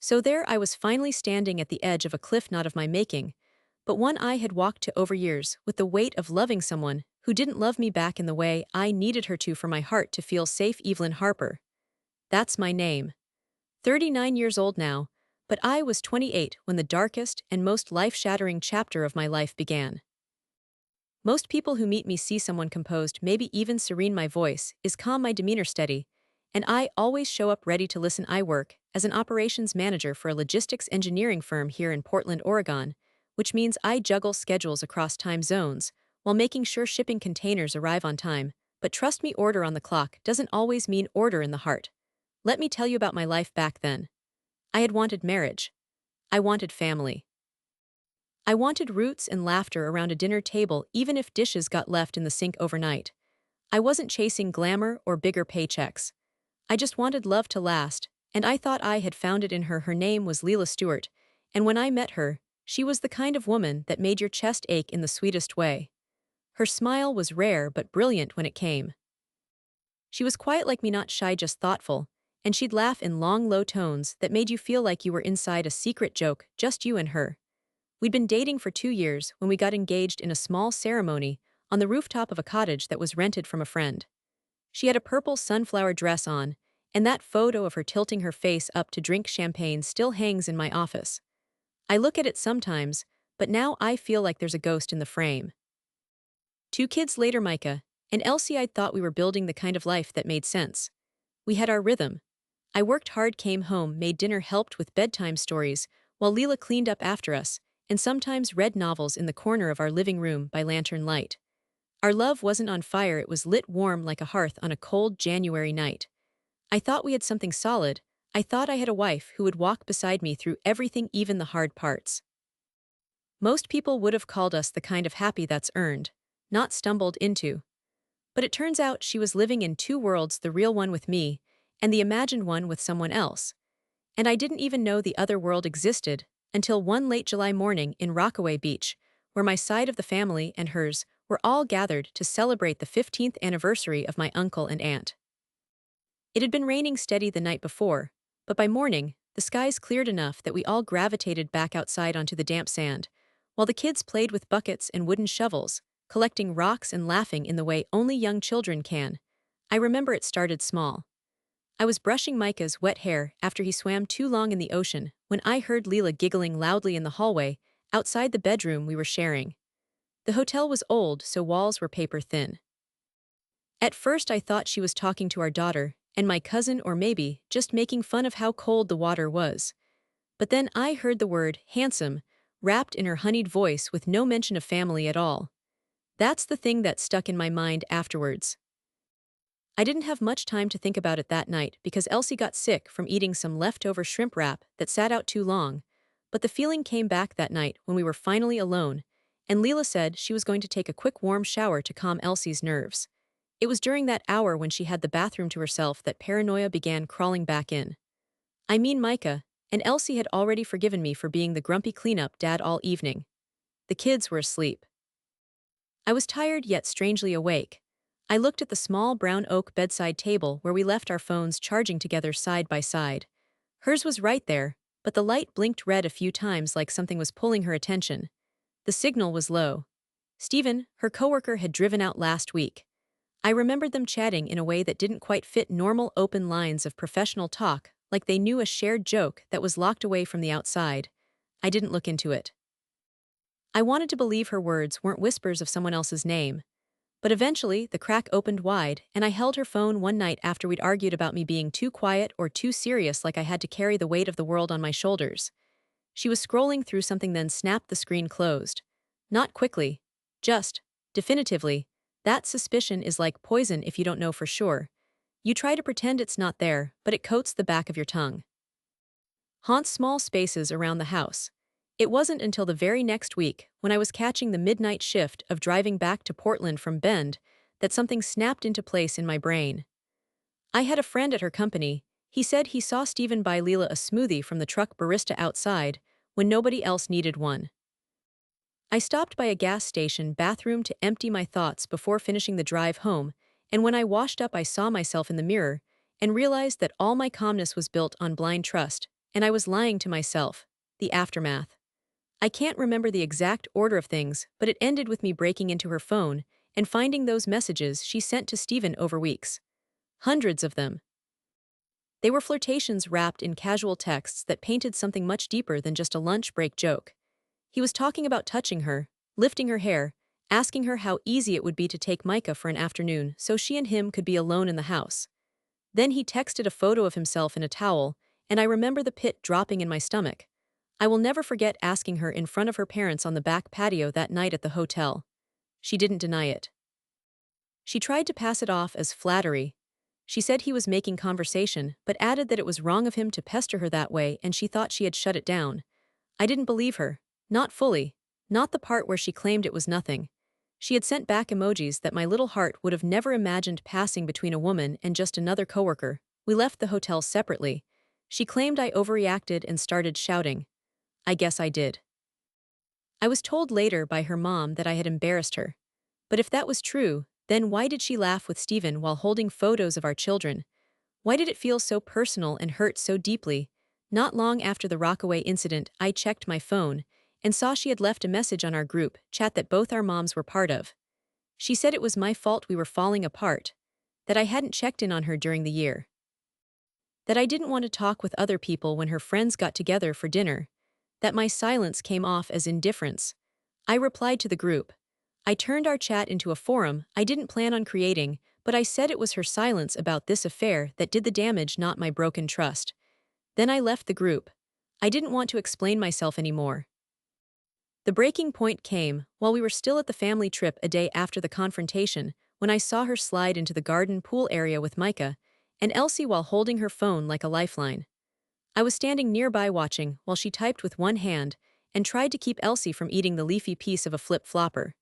So there I was finally standing at the edge of a cliff not of my making, but one I had walked to over years with the weight of loving someone who didn't love me back in the way I needed her to for my heart to feel safe. Evelyn Harper. That's my name. 39 years old now, but I was 28 when the darkest and most life-shattering chapter of my life began. Most people who meet me see someone composed, maybe even serene. My voice is calm, my demeanor steady, and I always show up ready to listen. I work as an operations manager for a logistics engineering firm here in Portland, Oregon, which means I juggle schedules across time zones while making sure shipping containers arrive on time. But trust me, order on the clock doesn't always mean order in the heart. Let me tell you about my life back then. I had wanted marriage. I wanted family. I wanted roots and laughter around a dinner table even if dishes got left in the sink overnight. I wasn't chasing glamour or bigger paychecks. I just wanted love to last, and I thought I had found it in her. Her name was Leila Stewart, and when I met her, she was the kind of woman that made your chest ache in the sweetest way. Her smile was rare but brilliant when it came. She was quiet like me, not shy, just thoughtful, and she'd laugh in long, low tones that made you feel like you were inside a secret joke, just you and her. We'd been dating for 2 years when we got engaged in a small ceremony on the rooftop of a cottage that was rented from a friend. She had a purple sunflower dress on, and that photo of her tilting her face up to drink champagne still hangs in my office. I look at it sometimes, but now I feel like there's a ghost in the frame. 2 kids later, Micah and Elsie. I thought we were building the kind of life that made sense. We had our rhythm. I worked hard, came home, made dinner, helped with bedtime stories, while Leila cleaned up after us, and sometimes read novels in the corner of our living room by lantern light. Our love wasn't on fire, it was lit warm like a hearth on a cold January night. I thought we had something solid. I thought I had a wife who would walk beside me through everything, even the hard parts. Most people would have called us the kind of happy that's earned, not stumbled into. But it turns out she was living in two worlds, the real one with me, and the imagined one with someone else. And I didn't even know the other world existed until one late July morning in Rockaway Beach, where my side of the family and hers were all gathered to celebrate the 15th anniversary of my uncle and aunt. It had been raining steady the night before, but by morning, the skies cleared enough that we all gravitated back outside onto the damp sand, while the kids played with buckets and wooden shovels, collecting rocks and laughing in the way only young children can. I remember it started small. I was brushing Micah's wet hair after he swam too long in the ocean when I heard Leila giggling loudly in the hallway outside the bedroom we were sharing. The hotel was old, so walls were paper thin. At first I thought she was talking to our daughter and my cousin, or maybe just making fun of how cold the water was. But then I heard the word handsome wrapped in her honeyed voice with no mention of family at all. That's the thing that stuck in my mind afterwards. I didn't have much time to think about it that night because Elsie got sick from eating some leftover shrimp wrap that sat out too long, but the feeling came back that night when we were finally alone, and Leila said she was going to take a quick warm shower to calm Elsie's nerves. It was during that hour when she had the bathroom to herself that paranoia began crawling back in. I mean, Micah and Elsie had already forgiven me for being the grumpy cleanup dad all evening. The kids were asleep. I was tired yet strangely awake. I looked at the small brown oak bedside table where we left our phones charging together side by side. Hers was right there, but the light blinked red a few times like something was pulling her attention. The signal was low. Stephen, her coworker, had driven out last week. I remembered them chatting in a way that didn't quite fit normal open lines of professional talk, like they knew a shared joke that was locked away from the outside. I didn't look into it. I wanted to believe her words weren't whispers of someone else's name. But eventually, the crack opened wide, and I held her phone one night after we'd argued about me being too quiet or too serious, like I had to carry the weight of the world on my shoulders. She was scrolling through something, then snapped the screen closed. Not quickly. Just, definitively. That suspicion is like poison if you don't know for sure. You try to pretend it's not there, but it coats the back of your tongue. Haunts small spaces around the house. It wasn't until the very next week, when I was catching the midnight shift of driving back to Portland from Bend, that something snapped into place in my brain. I had a friend at her company. He said he saw Stephen buy Leila a smoothie from the truck barista outside, when nobody else needed one. I stopped by a gas station bathroom to empty my thoughts before finishing the drive home, and when I washed up I saw myself in the mirror, and realized that all my calmness was built on blind trust, And I was lying to myself. The aftermath. I can't remember the exact order of things, but it ended with me breaking into her phone and finding those messages she sent to Stephen over weeks. Hundreds of them. They were flirtations wrapped in casual texts that painted something much deeper than just a lunch break joke. He was talking about touching her, lifting her hair, asking her how easy it would be to take Micah for an afternoon so she and him could be alone in the house. Then he texted a photo of himself in a towel, and I remember the pit dropping in my stomach. I will never forget asking her in front of her parents on the back patio that night at the hotel. She didn't deny it. She tried to pass it off as flattery. She said he was making conversation, but added that it was wrong of him to pester her that way and she thought she had shut it down. I didn't believe her. Not fully. Not the part where she claimed it was nothing. She had sent back emojis that my little heart would have never imagined passing between a woman and just another coworker. We left the hotel separately. She claimed I overreacted and started shouting. I guess I did. I was told later by her mom that I had embarrassed her. But if that was true, then why did she laugh with Stephen while holding photos of our children? Why did it feel so personal and hurt so deeply? Not long after the Rockaway incident, I checked my phone and saw she had left a message on our group chat that both our moms were part of. She said it was my fault we were falling apart, that I hadn't checked in on her during the year, that I didn't want to talk with other people when her friends got together for dinner, that my silence came off as indifference. I replied to the group. I turned our chat into a forum I didn't plan on creating, but I said it was her silence about this affair that did the damage, not my broken trust. Then I left the group. I didn't want to explain myself anymore. The breaking point came while we were still at the family trip a day after the confrontation, when I saw her slide into the garden pool area with Micah and Elsie while holding her phone like a lifeline. I was standing nearby watching while she typed with one hand and tried to keep Elsie from eating the leafy piece of a flip-flopper.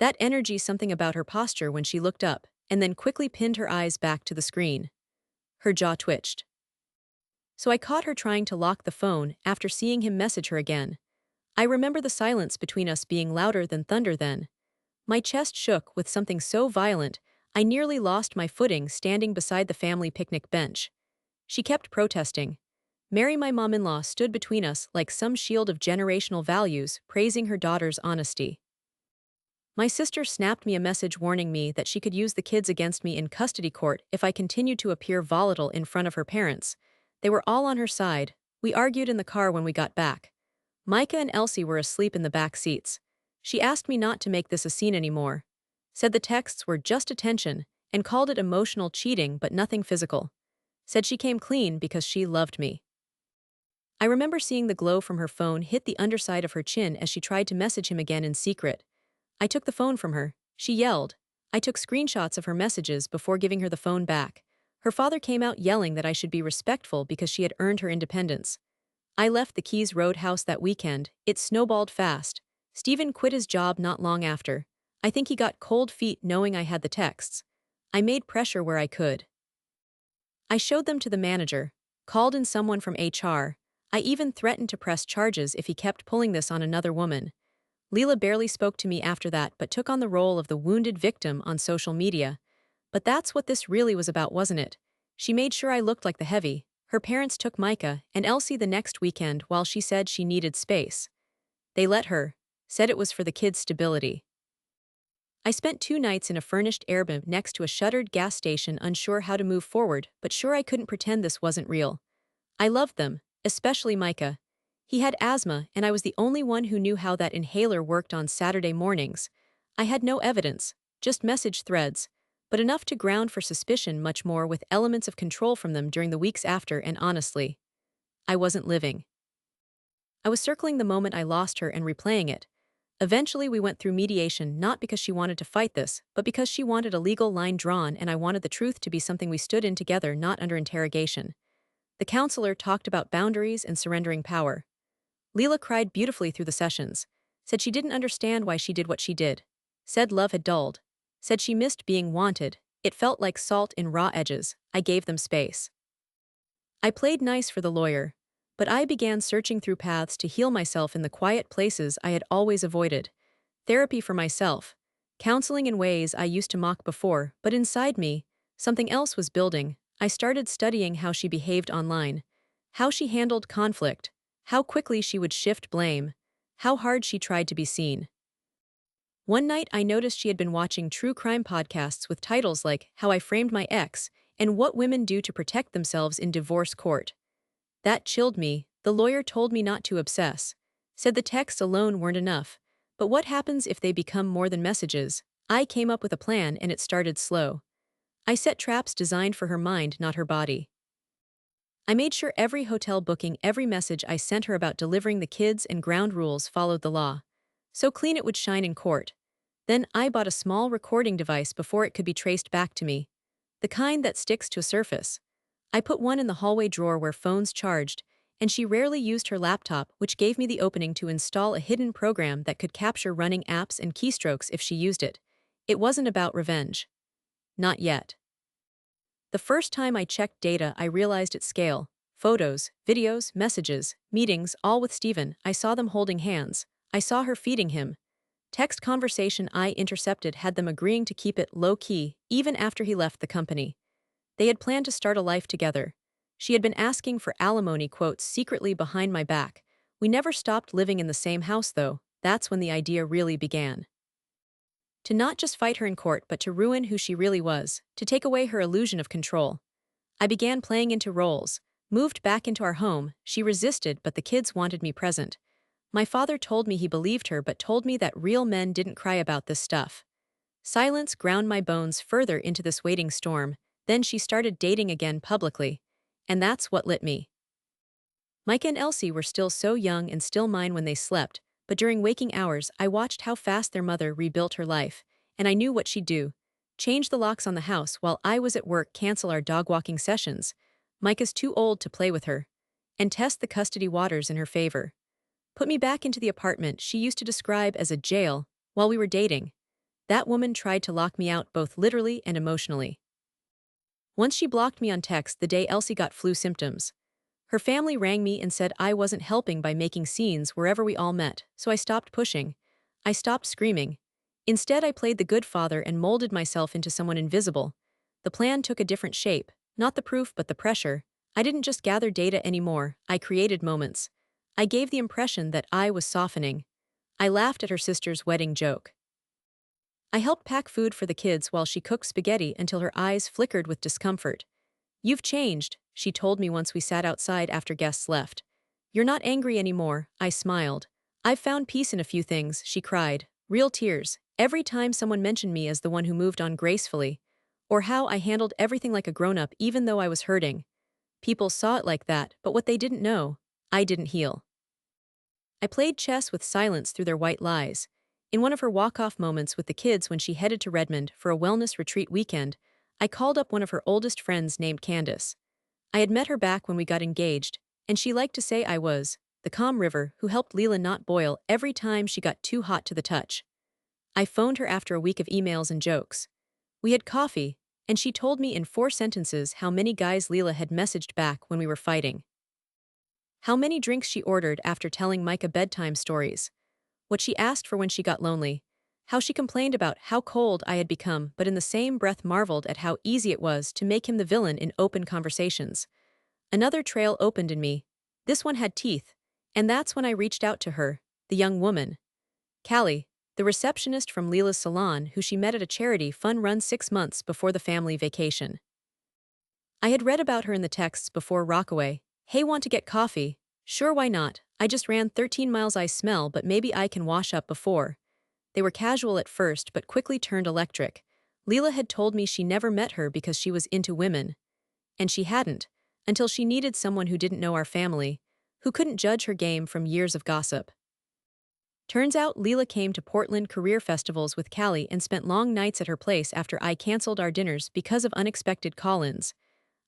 That energy, something about her posture when she looked up and then quickly pinned her eyes back to the screen. Her jaw twitched. So I caught her trying to lock the phone after seeing him message her again. I remember the silence between us being louder than thunder then. My chest shook with something so violent, I nearly lost my footing standing beside the family picnic bench. She kept protesting. Mary, my mom-in-law, stood between us like some shield of generational values, praising her daughter's honesty. My sister snapped me a message warning me that she could use the kids against me in custody court if I continued to appear volatile in front of her parents. They were all on her side. We argued in the car when we got back. Micah and Elsie were asleep in the back seats. She asked me not to make this a scene anymore. Said the texts were just attention and called it emotional cheating but nothing physical. Said she came clean because she loved me. I remember seeing the glow from her phone hit the underside of her chin as she tried to message him again in secret. I took the phone from her. She yelled. I took screenshots of her messages before giving her the phone back. Her father came out yelling that I should be respectful because she had earned her independence. I left the Keys Roadhouse that weekend. It snowballed fast. Stephen quit his job not long after. I think he got cold feet knowing I had the texts. I made pressure where I could. I showed them to the manager, called in someone from HR. I even threatened to press charges if he kept pulling this on another woman. Leela barely spoke to me after that but took on the role of the wounded victim on social media. But that's what this really was about, wasn't it? She made sure I looked like the heavy. Her parents took Micah and Elsie the next weekend while she said she needed space. They let her, said it was for the kids' stability. I spent 2 nights in a furnished Airbnb next to a shuttered gas station, unsure how to move forward, but sure I couldn't pretend this wasn't real. I loved them, especially Micah. He had asthma, and I was the only one who knew how that inhaler worked on Saturday mornings. I had no evidence, just message threads, but enough to ground for suspicion, much more with elements of control from them during the weeks after, and honestly, I wasn't living. I was circling the moment I lost her and replaying it. Eventually we went through mediation, not because she wanted to fight this, but because she wanted a legal line drawn and I wanted the truth to be something we stood in together, not under interrogation. The counselor talked about boundaries and surrendering power. Leela cried beautifully through the sessions, said she didn't understand why she did what she did, said love had dulled, said she missed being wanted. It felt like salt in raw edges. I gave them space. I played nice for the lawyer, but I began searching through paths to heal myself in the quiet places I had always avoided. Therapy for myself, counseling in ways I used to mock before, but inside me, something else was building. I started studying how she behaved online, How she handled conflict, how quickly she would shift blame, how hard she tried to be seen. One night I noticed she had been watching true crime podcasts with titles like How I Framed My Ex and What Women Do to Protect Themselves in Divorce Court. That chilled me. The lawyer told me not to obsess. Said the texts alone weren't enough. But what happens if they become more than messages? I came up with a plan and it started slow. I set traps designed for her mind, not her body. I made sure every hotel booking, every message I sent her about delivering the kids and ground rules followed the law. So clean it would shine in court. Then I bought a small recording device before it could be traced back to me. The kind that sticks to a surface. I put one in the hallway drawer where phones charged, and she rarely used her laptop, which gave me the opening to install a hidden program that could capture running apps and keystrokes if she used it. It wasn't about revenge. Not yet. The first time I checked data, I realized its scale. Photos, videos, messages, meetings, all with Steven. I saw them holding hands. I saw her feeding him. Text conversation I intercepted had them agreeing to keep it low-key, even after he left the company. They had planned to start a life together. She had been asking for alimony quotes secretly behind my back. We never stopped living in the same house, though. That's when the idea really began. To not just fight her in court, but to ruin who she really was, to take away her illusion of control. I began playing into roles, moved back into our home. She resisted, but the kids wanted me present. My father told me he believed her, but told me that real men didn't cry about this stuff. Silence ground my bones further into this waiting storm. Then she started dating again publicly. And that's what lit me. Micah and Elsie were still so young and still mine when they slept, but during waking hours I watched how fast their mother rebuilt her life, and I knew what she'd do. Change the locks on the house while I was at work, cancel our dog walking sessions. Micah's too old to play with her. And test the custody waters in her favor. Put me back into the apartment she used to describe as a jail while we were dating. That woman tried to lock me out both literally and emotionally. Once she blocked me on text the day Elsie got flu symptoms. Her family rang me and said I wasn't helping by making scenes wherever we all met, so I stopped pushing. I stopped screaming. Instead, I played the good father and molded myself into someone invisible. The plan took a different shape, not the proof but the pressure. I didn't just gather data anymore, I created moments. I gave the impression that I was softening. I laughed at her sister's wedding joke. I helped pack food for the kids while she cooked spaghetti until her eyes flickered with discomfort. "You've changed," she told me once we sat outside after guests left. "You're not angry anymore," I smiled. "I've found peace in a few things," she cried. Real tears, every time someone mentioned me as the one who moved on gracefully. Or how I handled everything like a grown-up even though I was hurting. People saw it like that, but what they didn't know, I didn't heal. I played chess with silence through their white lies. In one of her walk-off moments with the kids when she headed to Redmond for a wellness retreat weekend, I called up one of her oldest friends named Candace. I had met her back when we got engaged, and she liked to say I was the calm river who helped Leela not boil every time she got too hot to the touch. I phoned her after a week of emails and jokes. We had coffee, and she told me in 4 sentences how many guys Leela had messaged back when we were fighting. How many drinks she ordered after telling Micah bedtime stories. What she asked for when she got lonely. How she complained about how cold I had become but in the same breath marveled at how easy it was to make him the villain in open conversations. Another trail opened in me. This one had teeth. And that's when I reached out to her, the young woman. Callie, the receptionist from Leela's salon who she met at a charity fun run 6 months before the family vacation. I had read about her in the texts before Rockaway. "Hey, want to get coffee?" "Sure, why not? I just ran 13 miles, I smell, but maybe I can wash up before." They were casual at first but quickly turned electric. Leela had told me she never met her because she was into women. And she hadn't, until she needed someone who didn't know our family, who couldn't judge her game from years of gossip. Turns out Leela came to Portland career festivals with Callie and spent long nights at her place after I canceled our dinners because of unexpected call-ins.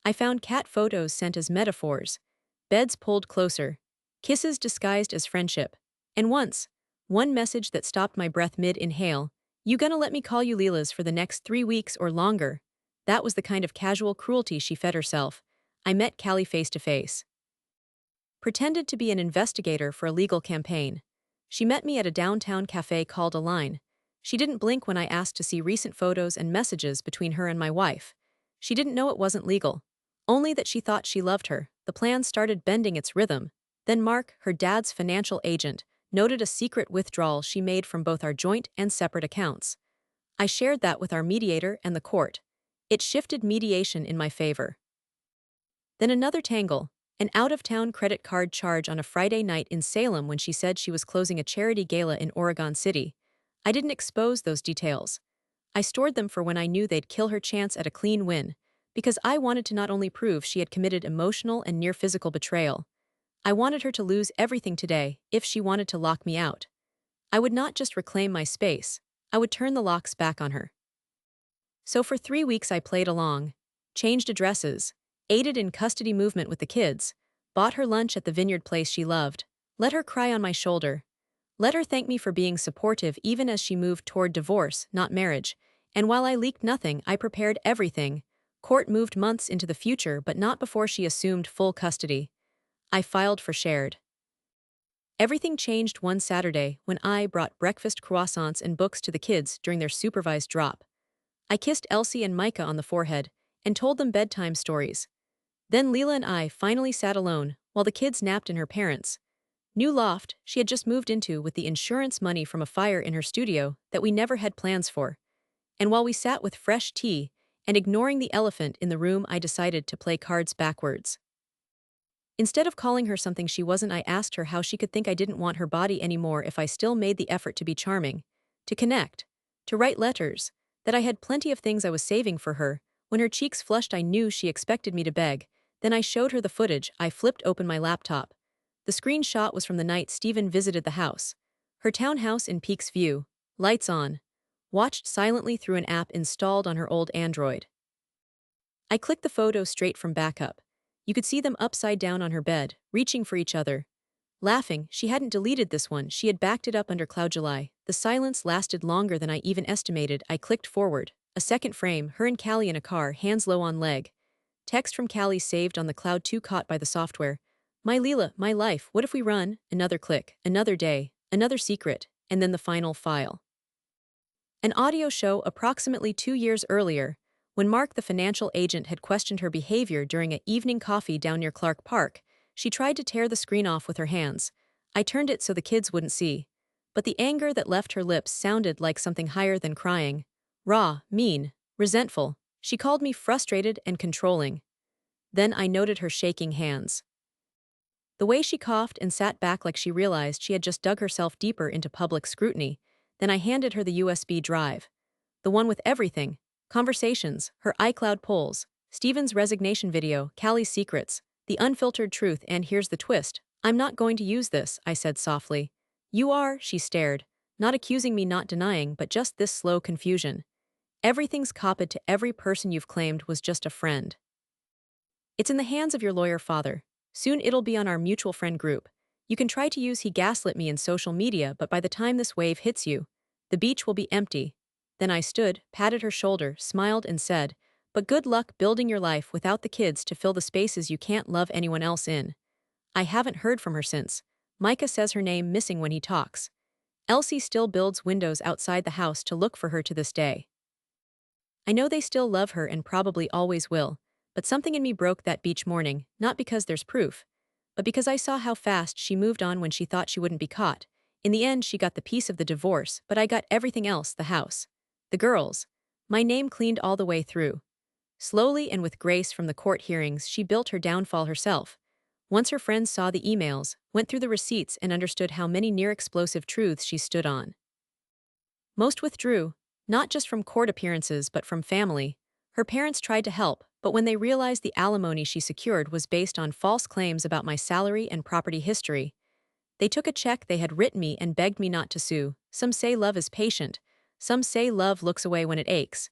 I found cat photos sent as metaphors, beds pulled closer, kisses disguised as friendship, and one message that stopped my breath mid-inhale, "You gonna let me call you Leela's for the next 3 weeks or longer?" That was the kind of casual cruelty she fed herself. I met Callie face to face. Pretended to be an investigator for a legal campaign. She met me at a downtown cafe called Align. She didn't blink when I asked to see recent photos and messages between her and my wife. She didn't know it wasn't legal. Only that she thought she loved her, the plan started bending its rhythm. Then Mark, her dad's financial agent, noted a secret withdrawal she made from both our joint and separate accounts. I shared that with our mediator and the court. It shifted mediation in my favor. Then another tangle, an out-of-town credit card charge on a Friday night in Salem when she said she was closing a charity gala in Oregon City. I didn't expose those details. I stored them for when I knew they'd kill her chance at a clean win, because I wanted to not only prove she had committed emotional and near-physical betrayal, I wanted her to lose everything today if she wanted to lock me out. I would not just reclaim my space, I would turn the locks back on her. So for 3 weeks I played along, changed addresses, aided in custody movement with the kids, bought her lunch at the vineyard place she loved, let her cry on my shoulder, let her thank me for being supportive even as she moved toward divorce, not marriage, and while I leaked nothing, I prepared everything. Court moved months into the future but not before she assumed full custody. I filed for shared. Everything changed one Saturday when I brought breakfast croissants and books to the kids during their supervised drop. I kissed Elsie and Micah on the forehead and told them bedtime stories. Then Leela and I finally sat alone while the kids napped in her parents' new loft she had just moved into with the insurance money from a fire in her studio that we never had plans for. And while we sat with fresh tea and ignoring the elephant in the room, I decided to play cards backwards. Instead of calling her something she wasn't, I asked her how she could think I didn't want her body anymore if I still made the effort to be charming, to connect, to write letters, that I had plenty of things I was saving for her. When her cheeks flushed, I knew she expected me to beg. Then I showed her the footage. I flipped open my laptop. The screenshot was from the night Stephen visited the house. Her townhouse in Peaks View, lights on, watched silently through an app installed on her old Android. I clicked the photo straight from backup. You could see them upside down on her bed, reaching for each other. Laughing, she hadn't deleted this one, she had backed it up under Cloud July. The silence lasted longer than I even estimated. I clicked forward. A second frame, her and Callie in a car, hands low on leg. Text from Callie saved on the cloud, too caught by the software. My Leela, my life, what if we run? Another click, another day, another secret, and then the final file. An audio show approximately 2 years earlier, when Mark the financial agent had questioned her behavior during an evening coffee down near Clark Park, she tried to tear the screen off with her hands. I turned it so the kids wouldn't see. But the anger that left her lips sounded like something higher than crying. Raw, mean, resentful. She called me frustrated and controlling. Then I noted her shaking hands. The way she coughed and sat back like she realized she had just dug herself deeper into public scrutiny. Then I handed her the USB drive. The one with everything. Conversations, her iCloud polls, Stephen's resignation video, Callie's secrets, the unfiltered truth, and here's the twist. I'm not going to use this, I said softly. You are, she stared, not accusing me, not denying, but just this slow confusion. Everything's copied to every person you've claimed was just a friend. It's in the hands of your lawyer father. Soon it'll be on our mutual friend group. You can try to use he gaslit me in social media, but by the time this wave hits you, the beach will be empty. Then I stood, patted her shoulder, smiled and said, but good luck building your life without the kids to fill the spaces you can't love anyone else in. I haven't heard from her since. Micah says her name missing when he talks. Elsie still builds windows outside the house to look for her to this day. I know they still love her and probably always will, but something in me broke that beach morning, not because there's proof, but because I saw how fast she moved on when she thought she wouldn't be caught. In the end, she got the piece of the divorce, but I got everything else, the house, the girls, my name cleaned all the way through. Slowly and with grace from the court hearings, she built her downfall herself. Once her friends saw the emails, went through the receipts, and understood how many near-explosive truths she stood on. Most withdrew, not just from court appearances but from family. Her parents tried to help, but when they realized the alimony she secured was based on false claims about my salary and property history, they took a check they had written me and begged me not to sue. Some say love is patient, some say love looks away when it aches.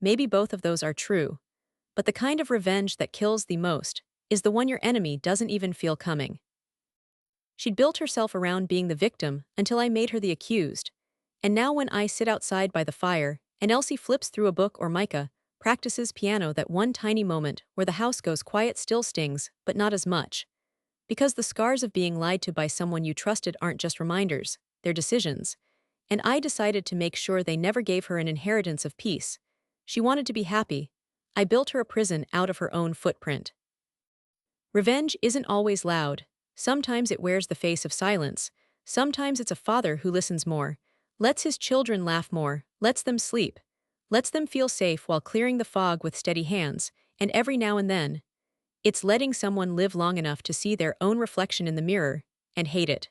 Maybe both of those are true. But the kind of revenge that kills the most is the one your enemy doesn't even feel coming. She'd built herself around being the victim until I made her the accused. And now when I sit outside by the fire, and Elsie flips through a book or Micah practices piano, that one tiny moment where the house goes quiet still stings, but not as much. Because the scars of being lied to by someone you trusted aren't just reminders, they're decisions. And I decided to make sure they never gave her an inheritance of peace. She wanted to be happy. I built her a prison out of her own footprint. Revenge isn't always loud. Sometimes it wears the face of silence. Sometimes it's a father who listens more, lets his children laugh more, lets them sleep, lets them feel safe while clearing the fog with steady hands, and every now and then, it's letting someone live long enough to see their own reflection in the mirror and hate it.